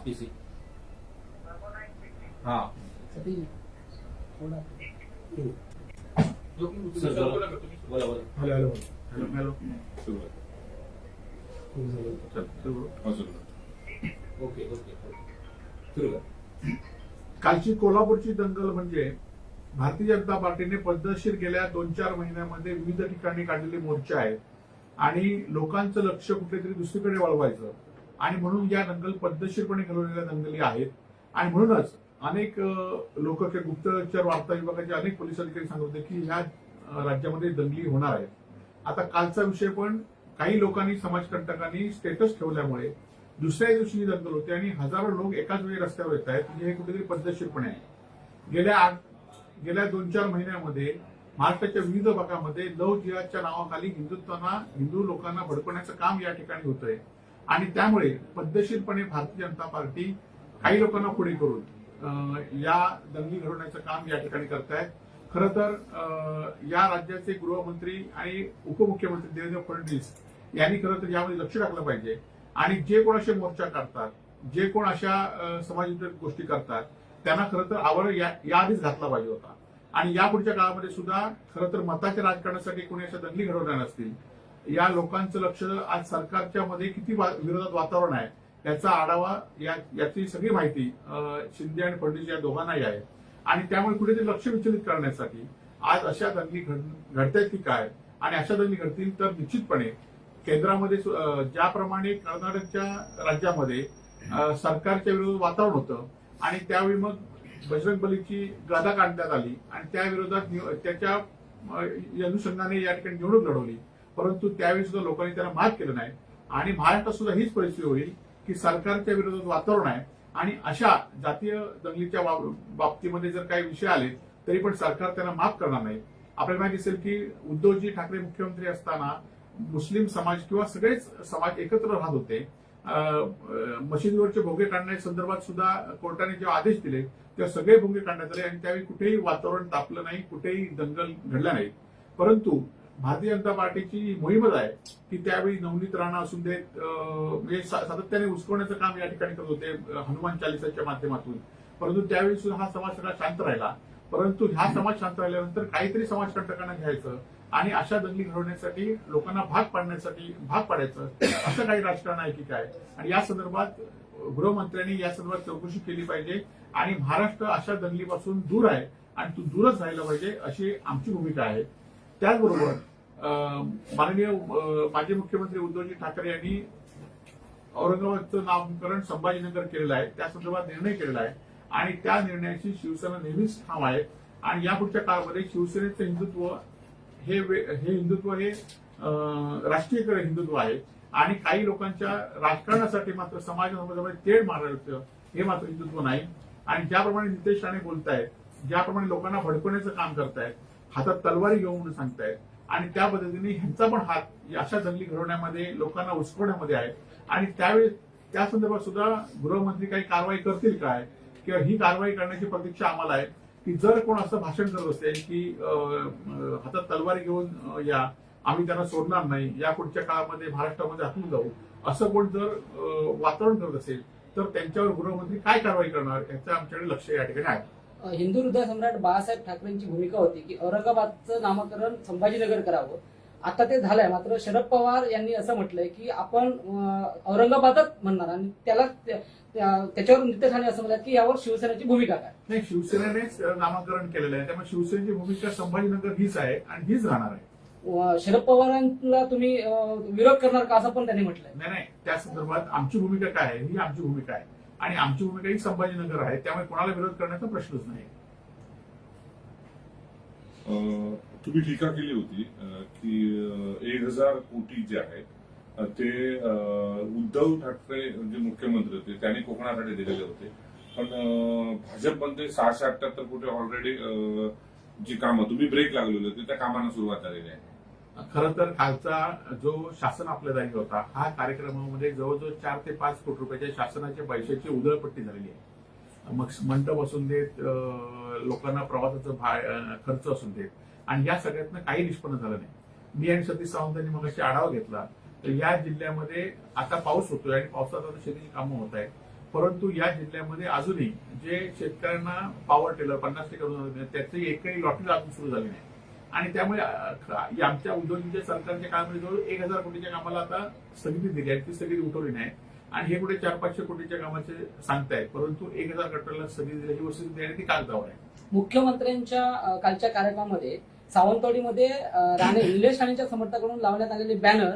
PC हाँ बोला बोला हॅलो ओके ओके सुरू कर. कालची कोल्हापूरची दंगल म्हणजे भारतीय जनता पार्टीने पद्धतशीर गेल्या 2-4 महिन्यामध्ये विविध ठिकाणी काढलेले मोर्चे आहेत आणि लोकांचं लक्ष कुठेतरी दुसरीकडे वळवायचं आणि म्हणून या दंगल पद्धतशीरपणे घडवलेल्या दंगली आहेत. आणि म्हणूनच अनेक लोक गुप्तचर वार्ता विभागाचे अनेक पोलीस अधिकारी सांगत होते की ह्या राज्यामध्ये दंगली होणार आहेत. आता कालचा विषय पण काही लोकांनी समाजकंटकांनी स्टेटस ठेवल्यामुळे दुसऱ्या दिवशी दंगल होते आणि हजारो लोक एकाच वेळी रस्त्यावर येत आहेत. म्हणजे हे कुठेतरी पद्धतशीरपणे आहे. गेल्या 2-4 महिन्यामध्ये महाराष्ट्राच्या विविध भागामध्ये लव्ह जिहादच्या नावाखाली हिंदू लोकांना भडकवण्याचं काम या ठिकाणी होतंय आणि त्यामुळे पद्धतशीरपणे भारतीय जनता पार्टी काही लोकांना पुढे करून या दंगली घडवण्याचं काम या ठिकाणी करतायत. खरं तर या राज्याचे गृहमंत्री आणि उपमुख्यमंत्री देवेंद्र फडणवीस यांनी खरं तर यामध्ये लक्ष टाकलं पाहिजे आणि जे कोण असे मोर्चा काढतात, जे कोण अशा समाजविरोधी गोष्टी करतात त्यांना खरं तर आवर याआधीच घातला पाहिजे होता. आणि यापुढच्या काळामध्ये सुद्धा खरं तर मताच्या राजकारणासाठी कोणी अशा दंगली घडवणार नसतील. या लोकांचं लक्ष आज सरकारच्या मध्ये किती विरोधात वातावरण आहे याचा आढावा याची सगळी माहिती शिंदे आणि फडणवीस या दोघांनाही आहे आणि त्यामुळे कुठेतरी लक्ष विचलित करण्यासाठी आज अशा दंगली घडतायत की काय आणि अशा दंगली घडतील तर निश्चितपणे केंद्रामध्ये ज्याप्रमाणे कर्नाटकच्या राज्यामध्ये सरकारच्या विरोधात वातावरण होतं आणि त्यावेळी मग बजरंगबलीची गादा काढण्यात आली आणि त्या विरोधात त्याच्या अनुषंगाने या ठिकाणी निवडणूक लढवली. परंतु त्यावेळी सुद्धा लोकांनी त्याला मात केलं नाही आणि महाराष्ट्रात सुद्धा हीच परिस्थिती होईल की सरकारच्या विरोधात वातावरण आहे आणि अशा जातीय दंगलीच्या बाबतीमध्ये जर काही विषय आले तरी पण सरकार त्यांना माफ करणार नाही. आपल्याला माहिती असेल की उद्धवजी ठाकरे मुख्यमंत्री असताना मुस्लिम समाज किंवा सगळेच समाज एकत्र राहत होते. मशिदीवरचे भोगे काढण्याच्या संदर्भात सुद्धा कोर्टाने जेव्हा आदेश दिले तेव्हा सगळे भोगे काढण्यात आले आणि त्यावेळी कुठेही वातावरण तापलं नाही, कुठेही दंगल घडल्या नाहीत. परंतु भारतीय जनता पार्टीची मोहीमच आहे की त्यावेळी नवनीत राणा असून देत म्हणजे सातत्याने उचकवण्याचं काम या ठिकाणी करत होते हनुमान चालिसाच्या माध्यमातून. परंतु त्यावेळी सुद्धा हा समाज सगळा शांत राहिला. परंतु हा समाज शांत राहिल्यानंतर काहीतरी समाजकंटकांना घ्यायचं आणि अशा दंगली घडवण्यासाठी लोकांना भाग पाडायचं असं काही राजकारण आहे की काय. आणि या संदर्भात गृहमंत्र्यांनी या संदर्भात चौकशी केली पाहिजे आणि महाराष्ट्र अशा दंगलीपासून दूर आहे आणि तो दूरच राहिला पाहिजे अशी आमची भूमिका आहे. त्याचबरोबर माननीय माजी मुख्यमंत्री उद्धवजी ठाकरे यांनी औरंगाबादचं नामकरण संभाजीनगर केलेलं आहे. त्या संदर्भात निर्णय केलेला आहे आणि त्या निर्णयाची शिवसेना नेहमीच ठाम आहे आणि यापुढच्या काळामध्ये शिवसेनेचं हिंदुत्व हे राष्ट्रीय हिंदुत्व आहे आणि काही लोकांच्या राजकारणासाठी मात्र समाजामध्ये तेढ मारायचं हे मात्र हिंदुत्व नाही. आणि ज्याप्रमाणे नितेश राणे बोलतायत, ज्याप्रमाणे लोकांना भडकवण्याचं काम करतायत, हातात तलवारी घेऊन म्हणून सांगतायत आणि त्या पद्धतीने ह्यांचा पण हात अशा दंगली घडवण्यामध्ये लोकांना उचकवण्यामध्ये आहे. आणि त्यावेळी त्या संदर्भात सुद्धा गृहमंत्री काही कारवाई करतील काय किंवा ही कारवाई करण्याची प्रतीक्षा आम्हाला आहे की जर कोण असं भाषण करत असेल की हातात तलवारी घेऊन या, आम्ही त्यांना सोडणार नाही, या पुढच्या काळामध्ये महाराष्ट्रामध्ये हटून जाऊ, असं कोण जर वातावरण करत असेल तर त्यांच्यावर गृहमंत्री काय कारवाई करणार याचं आमच्याकडे लक्ष या ठिकाणी आहे. हिंदू हृदय सम्राट बाळासाहेब ठाकरेंची भूमिका होती की औरंगाबादचं नामकरण संभाजीनगर करावं. आता ते झालंय, मात्र शरद पवार यांनी असं म्हटलंय की आपण औरंगाबादच म्हणणार आणि त्याच्यावर नितेश राणे असं म्हणतात की यावर शिवसेनेची भूमिका काय. नाही, शिवसेनेनेच नामकरण केलेलं आहे त्यामुळे शिवसेनेची भूमिका संभाजीनगर हीच आहे आणि हीच राहणार आहे. शरद पवारांना तुम्ही विरोध करणार का असं पण त्यांनी म्हटलंय. नाही, त्या संदर्भात आमची भूमिका काय आहे ही आमची भूमिका आहे आणि आमची भूमिका ही संभाजीनगर आहे, त्यामुळे कोणाला विरोध करण्याचा प्रश्नच नाही. तुम्ही टीका केली होती की 1000 कोटी जे आहेत ते उद्धव ठाकरे जे मुख्यमंत्री होते त्यांनी कोकणासाठी दिलेले होते, पण भाजपमध्ये 678 कोटी ऑलरेडी जी कामं तुम्ही ब्रेक लागलेले होते त्या कामांना सुरुवात झालेली आहे. खरं तर कालचा जो शासन आपल्या जागी होता हा कार्यक्रमामध्ये जवळजवळ 4 ते 5 कोटी रुपयाच्या शासनाच्या पैशाची उधळपट्टी झालेली आहे. मग मंडप असून देत, लोकांना प्रवासाचा खर्च असून देत आणि या सगळ्यातनं काही निष्पन्न झालं नाही. मी आणि सतीश सावंतांनी मगाशी आढावा घेतला तर या जिल्ह्यामध्ये आता पाऊस होतोय आणि पावसात आता शेतीची कामं होत आहेत. परंतु या जिल्ह्यामध्ये अजूनही जे शेतकऱ्यांना पॉवर टेलर 50% त्याची एकही लॉटरी अजून सुरू झाली नाही. आणि त्यामुळे आमच्या उद्योजकांच्या सरकारच्या काळामध्ये जवळ 1000 कोटीच्या कामाला आता स्थगिती दिली आहे, ती स्थगिती उठवली नाही. आणि हे कुठे 400-500 कोटीच्या कामाचे सांगतायत, परंतु 1000 कोटीला स्थगिती दिली ही वस्तुस्थिती आहे, ती कागदावर आहे. मुख्यमंत्र्यांच्या कालच्या कार्यक्रमामध्ये सावंतवाडीमध्ये निलेश राणेंच्या समर्थकांकडून लावण्यात आलेले बॅनर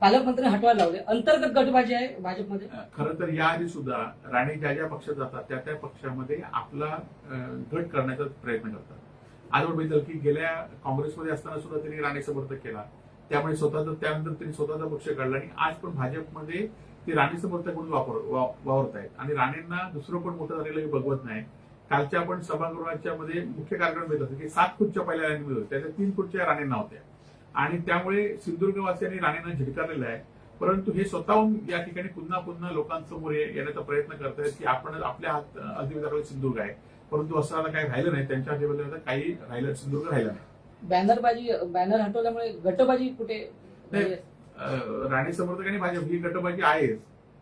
पालकमंत्री हटवायला लावले. अंतर्गत गटबाजी आहे भाजपमध्ये. खरं तर याआधी सुद्धा राणे ज्या ज्या पक्षात जातात त्या त्या पक्षामध्ये आपला गट करण्याचा प्रयत्न करतात. आज बघितलं की गेल्या काँग्रेसमध्ये असताना सुद्धा त्यांनी राणे समर्थक केला, त्यामुळे त्यानंतर त्यांनी स्वतःचा पक्ष काढला आणि आज पण भाजपमध्ये ते राणे समर्थक म्हणून वावरत आहेत. आणि राणेंना दुसरं पण मोठं झालेलं बघवत नाही. कालच्या आपण सभागृहाच्या मध्ये मुख्य कार्यक्रम देत होतो की 7 खुर्च्या पहिल्या राणेंमध्ये होत्या, त्याच्या 3 खुर्च्या राणेंना होत्या. आणि त्यामुळे सिंधुदुर्गवासियांनी राणेंना झिडकारलेलं आहे. परंतु हे स्वतःहून या ठिकाणी पुन्हा पुन्हा लोकांसमोर येण्याचा प्रयत्न करतायत की आपण आपल्या अधिवेशनाकडे सिंधुदुर्ग आहे, परंतु असं आता काही राहिलं नाही. त्यांच्या अधिवेशनात काही राहिलं, सिंधुदुर्ग राहिला नाही. बॅनर हटवल्यामुळे गटबाजी कुठे? राणे समर्थक आणि भाजप ही गटबाजी आहेच,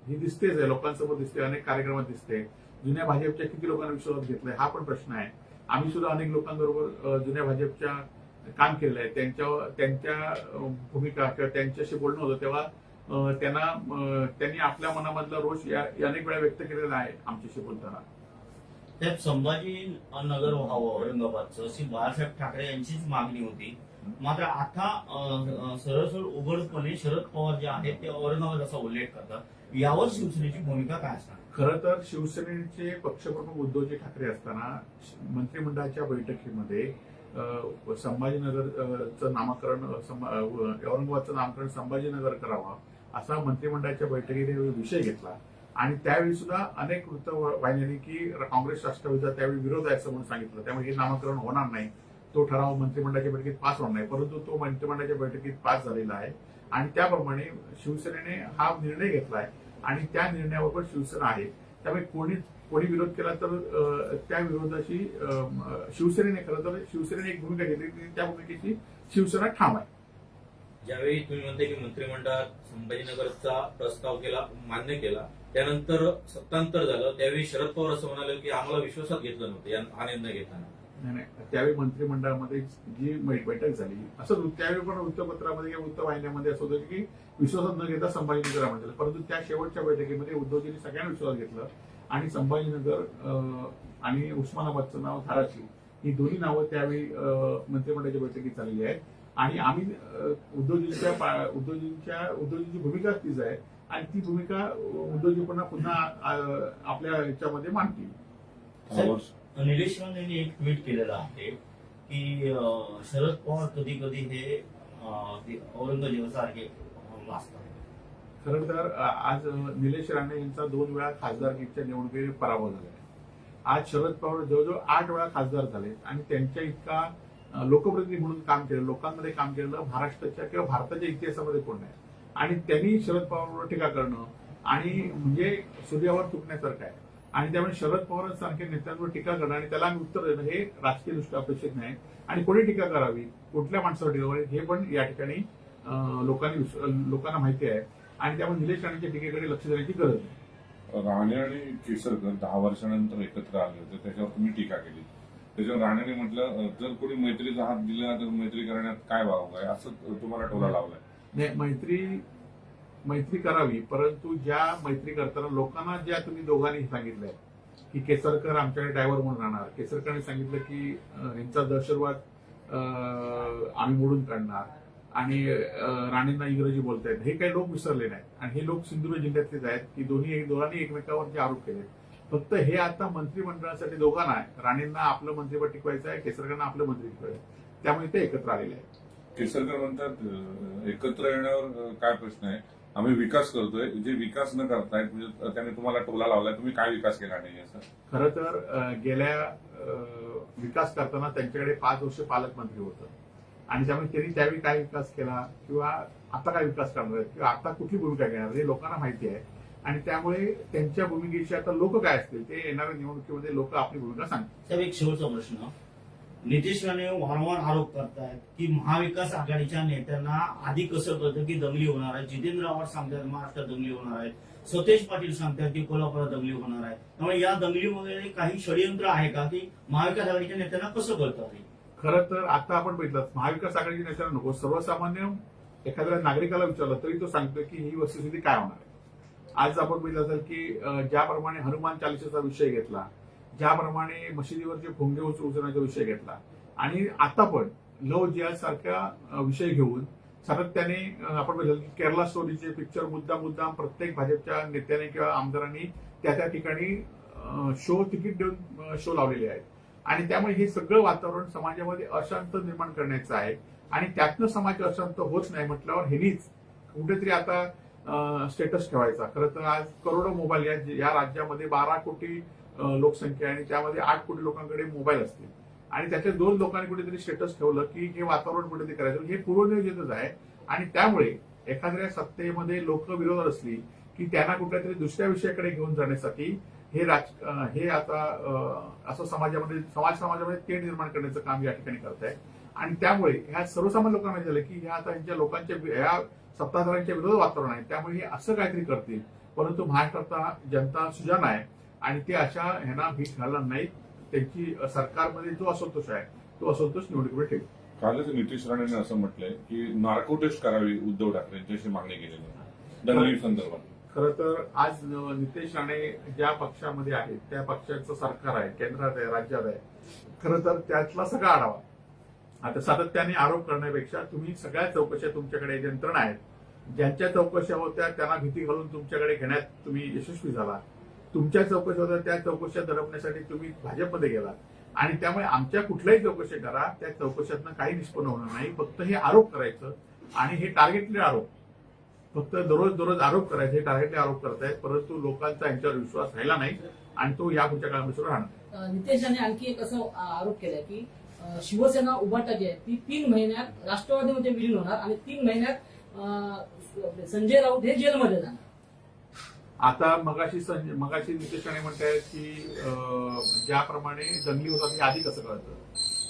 ही दिसतेच आहे, लोकांसमोर दिसते, अनेक कार्यक्रमात दिसते. जुन्या भाजपच्या किती लोकांना विश्वासात घेतलाय हा पण प्रश्न आहे. आम्ही सुद्धा अनेक लोकांबरोबर जुन्या भाजपच्या काम केलेलं आहे. त्यांच्या भूमिका किंवा त्यांच्याशी बोलणं होतं तेव्हा त्यांनी आपल्या मनामधला रोष अनेक वेळा व्यक्त केलेला आहे आमच्याशी बोलताना. साहेब, संभाजी नगर व्हावं औरंगाबादचं अशी बाळासाहेब ठाकरे यांचीच मागणी होती. मात्र आता सरळ उघडपणे शरद पवार जे आहेत ते औरंगाबाद असा उल्लेख करतात. यावर शिवसेनेची भूमिका काय असणार? खरं तर शिवसेनेचे पक्षप्रमुख उद्धवजी ठाकरे असताना मंत्रिमंडळाच्या बैठकीमध्ये संभाजीनगरचं नामकरण औरंगाबादचं नामकरण संभाजीनगर करावं असा मंत्रिमंडळाच्या बैठकीने विषय घेतला. आणि त्यावेळी सुद्धा अनेक वृत्तवाहिन्यांनी की काँग्रेस राष्ट्रवादीचा त्यावेळी विरोध आहे असं म्हणून सांगितलं, त्यामुळे हे नामकरण होणार नाही, तो ठराव मंत्रिमंडळाच्या बैठकीत पास होणार नाही. परंतु तो मंत्रिमंडळाच्या बैठकीत पास झालेला आहे आणि त्याप्रमाणे शिवसेनेने हा निर्णय घेतलाय आणि त्या निर्णयावर पण शिवसेना आहे. त्यामुळे कोणी विरोध केला तर त्या विरोधाशी शिवसेनेने खरं तर शिवसेनेने एक भूमिका घेतली, त्या भूमिकेची शिवसेना ठाम आहे. ज्यावेळी तुम्ही म्हणते की मंत्रिमंडळात संभाजीनगरचा प्रस्ताव मान्य केला, त्यानंतर सत्तांतर झालं, त्यावेळी शरद पवार असं म्हणाले की आम्हाला विश्वासात घेतलं नव्हतं हा निर्णय घेताना. नाही, त्यावेळी मंत्रिमंडळामध्ये जी बैठक झाली असं त्यावेळी पण वृत्तपत्रामध्ये किंवा वृत्तवाहिन्यामध्ये असं होतं की विश्वासात न घेता संभाजीनगर म्हणतात. परंतु त्या शेवटच्या बैठकीमध्ये उद्धवजींनी सगळ्यांना विश्वास घेतलं आणि संभाजीनगर आणि उस्मानाबादचं नाव धाराशिव ही दोन्ही नावं त्यावेळी मंत्रिमंडळाच्या बैठकीत झालेली आहेत. आणि आम्ही उद्धवजींची भूमिका तीच आहे आणि ती भूमिका उद्धवजी पुन्हा आपल्या याच्यामध्ये मांडतील. निलेश राणेंनी एक ट्विट केलेलं आहे की शरद पवार कधी कधी हे औरंगजेबासारखे वाचतात. खरं तर आज निलेश राणे यांचा 2 वेळा खासदारकीच्या निवडणुकीत पराभव झाला आहे. आज शरद पवार जवळजवळ 8 वेळा खासदार झाले आणि त्यांच्या इतका लोकप्रतिनिधी म्हणून काम केलं, लोकांमध्ये काम केलेलं महाराष्ट्राच्या किंवा भारताच्या इतिहासामध्ये कोण नाही. आणि त्यांनी शरद पवारवर टीका करणं आणि म्हणजे सूर्यावर तुटण्यासारखं आहे. आणि त्यामुळे शरद पवार सारख्या नेत्यांवर टीका करणं आणि त्याला आम्ही उत्तर देणं हे राजकीय दृष्ट्या अपेक्षित नाही. आणि कोणी टीका करावी, कुठल्या माणसावर टीका करावी हे पण या ठिकाणी लोकांना माहिती आहे. आणि त्यामुळे निलेश राणेंच्या टीकेकडे लक्ष देण्याची गरज नाही. राणे आणि केसरकर 10 वर्षानंतर एकत्र आले होते, त्याच्यावर तुम्ही टीका केली. त्याच्यावर राणेने म्हटलं जर कोणी मैत्रीचा हात दिला तर मैत्री करण्यात काय वाव आहे असं तुम्हाला टोला लावलाय. नाही, मैत्री करावी, परंतु ज्या मैत्री करताना लोकांना ज्या तुम्ही दोघांनी सांगितलंय की केसरकर आमच्याकडे ड्रायव्हर म्हणून राहणार, केसरकरने सांगितलं की यांचा दहशतवाद आम्ही मोडून काढणार आणि राणेंना इंग्रजी बोलतायत, हे काही लोक विसरले नाहीत. आणि हे लोक सिंधुदुर्ग जिल्ह्यातलेच आहेत की दोघांनी एकमेकावर जे आरोप केले. फक्त हे आता मंत्रिमंडळासाठी दोघांना आहे, राणेंना आपलं मंत्रिपद टिकवायचं आहे, केसरकरांना आपलं मंत्री टिकवायचं, त्यामुळे ते एकत्र आलेले आहेत. केसरकर म्हणतात एकत्र येण्यावर काय प्रश्न आहे, आम्ही विकास करतोय, जे विकास न करतायत म्हणजे त्याने तुम्हाला टोला लावलाय, तुम्ही काय विकास केला नाही असं. खरं तर गेल्या विकास करताना त्यांच्याकडे 5 वर्ष पालकमंत्री होतं आणि त्यामुळे त्यांनी त्यावेळी काय विकास केला किंवा आता काय विकास करणार आहेत किंवा आता कुठली भूमिका घेणार हे लोकांना माहिती आहे. आणि त्यामुळे त्यांच्या भूमिकेशी आता लोक काय असतील ते येणाऱ्या निवडणुकीमध्ये लोक आपली भूमिका सांगतील. साहेब, एक शेवटचा प्रश्न, नितेश राणे वारंवार आरोप करतायत की महाविकास आघाडीच्या नेत्यांना आधी कसं कळतं की दंगली होणार आहे. जितेंद्र आव्हाड सांगतात महाराष्ट्रात दंगली होणार आहे. सतेज पाटील सांगतात की कोल्हापुरात दंगली होणार आहे. त्यामुळे या दंगलीमध्ये काही षडयंत्र आहे का की महाविकास आघाडीच्या नेत्यांना कसं कळतं? खरं तर आता आपण बघितलं महाविकास आघाडीच्या नेत्यांना नको, सर्वसामान्य एखाद्या नागरिकाला विचारलं तरी तो सांगतो की ही वस्तुस्थिती काय होणार आहे. आज आपण बघितलं असेल की ज्याप्रमाणे हनुमान चालिसेचा विषय घेतला, ज्याप्रमाणे मशिदीवरचे भोंगे उचलण्याचा विषय घेतला आणि आता पण लव जिहाद सारखा विषय घेऊन सातत्याने आपण बघितलं की केरला स्टोरीचे पिक्चर मुद्दाम प्रत्येक भाजपच्या नेत्याने किंवा आमदारांनी त्या ठिकाणी शो तिकीट देऊन शो लावलेले आहेत. आणि त्यामुळे हे सगळं वातावरण समाजामध्ये अशांत निर्माण करण्याचं आहे आणि त्यातनं समाज अशांत होत नाही म्हटल्यावर हेनीच कुठेतरी आता स्टेटस ठेवायचा. खरं तर आज करोडो मोबाईल या राज्यामध्ये 12 कोटी लोकसंख्या आणि त्यामध्ये 8 कोटी लोकांकडे मोबाईल असतील आणि त्याच्या 2 लोकांनी कुठेतरी स्टेटस ठेवलं की हे वातावरण कुठेतरी करायचं, हे पूर्वनियोजितच आहे. आणि त्यामुळे एखाद्या सत्तेमध्ये लोक विरोधात असली की त्यांना कुठल्यातरी दुसऱ्या विषयाकडे घेऊन जाण्यासाठी हे आता असं समाजामध्ये तेढ निर्माण करण्याचं काम या ठिकाणी करत आहे. आणि त्यामुळे ह्या सर्वसामान्य लोकांना माहिती झालं की ह्या आता ह्यांच्या लोकांच्या ह्या सत्ताधाऱ्यांच्या विरोधात वातावरण आहे. त्यामुळे हे असं काहीतरी करतील, परंतु महाराष्ट्रातला जनता सुजाण आहे आणि ते अशा ह्यांना भीक घालणार नाहीत. त्यांची सरकारमध्ये जो असंतोष आहे तो असंतोष निवडणुकीकडे ठेवू. कालच नितेश राणेंनी असं म्हटलंय की नार्को टेस्ट करावी उद्धव ठाकरे यांच्याशी मागणी केलेली आहे दंगली संदर्भात. खरं तर आज नितेश राणे ज्या पक्षामध्ये आहेत त्या पक्षाचं सरकार आहे, केंद्रात आहे, राज्यात आहे. खरं तर त्यातला सगळा आढावा आता सातत्याने आरोप करण्यापेक्षा तुम्ही सगळ्या चौकशा तुमच्याकडे यंत्रणा आहेत, ज्यांच्या चौकशा होत्या त्यांना भीती घालून तुमच्याकडे घेण्यात तुम्ही यशस्वी झाला. तुमच्या चौकशा होत्या त्या चौकशा दडपण्यासाठी तुम्ही भाजपमध्ये गेलात आणि त्यामुळे आमच्या कुठल्याही चौकशी करा, त्या चौकशातनं काही निष्पन्न होणार नाही. फक्त हे आरोप करायचं आणि हे टार्गेटले आरोप, फक्त दररोज आरोप करायचे, हे टार्गेटले आरोप करतायत. परंतु लोकांचा यांच्यावर विश्वास राहिला नाही आणि तो या पुढच्या काळामध्ये सुरू राहणार. नितेश यांनी आणखी एक असं आरोप केलाय की शिवसेना उभाटा जी आहे ती 3 महिन्यात राष्ट्रवादीमध्ये विलीन होणार आणि 3 महिन्यात संजय राऊत हे जेलमध्ये जाणार. आता मगाशी नितेश राणे म्हणतायत की ज्याप्रमाणे दंगली होतात हे आधी कसं कळतं,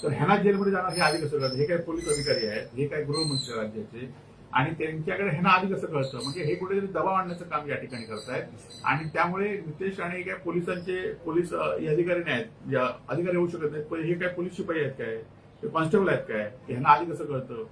तर ह्यांना जेलमध्ये जाणार हे आधी कसं कळतं. हे काय पोलीस अधिकारी आहेत, हे काय गृहमंत्री राज्याचे आणि त्यांच्याकडे ह्यांना आधी कसं कळतं. म्हणजे हे कुठेतरी दबाव आणण्याचं काम या ठिकाणी करतायत आणि त्यामुळे नितेश राणे काय पोलीस अधिकारी नाही आहेत, अधिकारी होऊ शकत नाहीत. पण हे काय पोलीस शिपाई आहेत काय, कॉन्स्टेबल आहेत काय, ह्यांना आधी कसं कळतं.